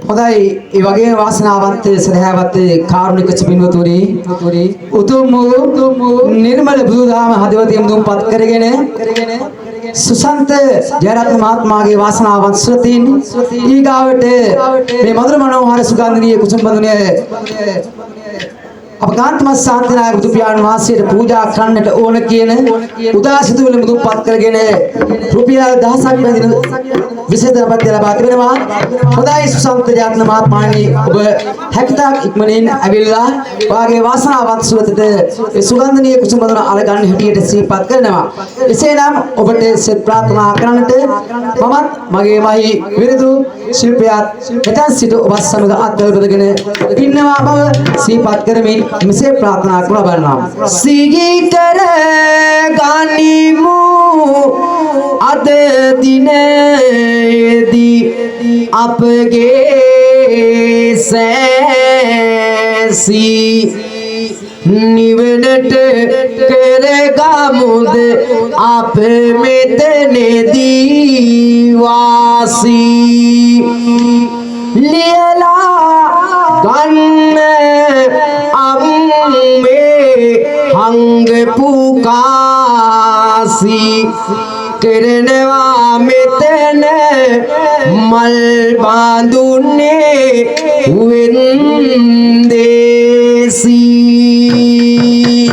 හොඳයි ඒ වගේ වාසනාවන්ත සදහවත් කාරුණික පින්වතුනි උතුම් නිර්මල බුදුදහම හදවතින් දුම්පත් කරගෙන සුසන්ත ජයරත්න මහත්මයාගේ වාසනාවන්ත සුරතින් ඊගාවට මේ මధుර මනෝහර සුගන්ධනීය කුසුම් බඳුනේ අපකාන්තම ශාන්තිනායක බුදු පියාණන් වහන්සේට පූජා කරන්නට ඕන කියන උදාසිත වල මුදුන්පත් කරගෙන රුපියල් 1000ක් බැඳින විශේෂපත්‍ය ලබා තිබෙනවා. හොඳයි සුසන්ත ජයරත්න මහත්මයාණනි ඔබ හැකිතාක් ඉක්මනින් ඇවිල්ලා වාගේ වාසනාවන්ත සුරතට ඒ සුගන්ධනීය කුසුම් බඳුන අරගන්න හැටියට සිහිපත් කරනවා. එසේනම් ඔබට සෙත් ප්‍රාර්ථනා කරන්නට මමත් මගේමයි විරුදු ශිල්පියාත් මෙතන සිට ඔබ සමග අත්වලපදගෙන ඉන්නවා බව සිහිපත් කරමින් මෙසේ ප්‍රාර්ථනා කරන බලනවා. සිහි කර ගනිමු අද දිනේදී අපගේ සෑසී නිවනට කරගමුද අප මෙතනදී වාසී ලියලා ගන්න අම්මේ හංගපු කාසී කරනවා මෙතන මල් බඳුන්නේ වෙන්දේසී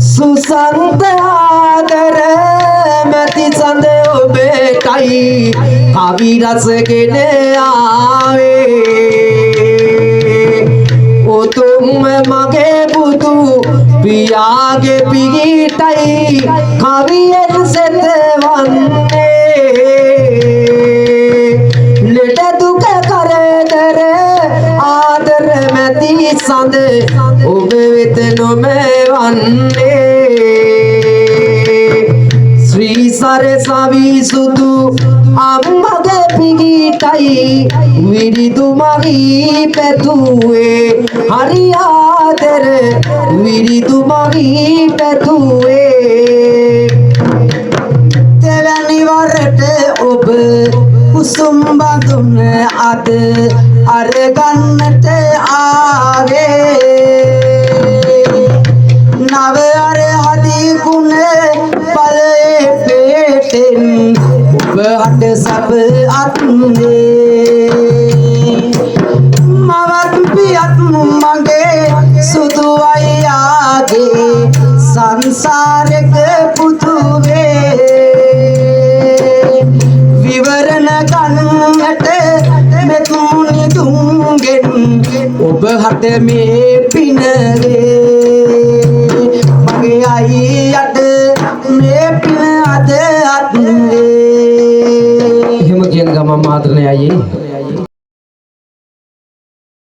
සුසන්ත ආදර මැති සඳ ඔබටයි කවි රසගෙන ආවේ උතුම් මගේ බුදු පියාගේ පිහිටයි කවියෙන් සෙතවන්නේ ලෙඩ දුක කරදර ආදර මැති සඳ ඔබ වෙත නොමවන්නේ ශ්‍රී සරසවි සුදු අම්මගේ පිහිටයි විරිදු මගී පැතුවේ හරි ආදර විරිදු මගී පැතුවේ තෙවැනි වරට ඔබ කුසුම් බඳුන අද අරගන්නට ආවේ නව අරහදි ගුණ බලයේ පෙටෙන් ඔබ හට සබ අත්නේ මවත් පියත් මගේ සුදු අයියාගේ සංසාරක පුතුවේ විවරණ ගන්නට මෙතුනි තුන්ගෙන් ඔබ හට මේ පිනවේ මගේ අයියට මේ පින අද අත්නේ එහෙම කියන ගමන් මාත්‍රනේ අයියේ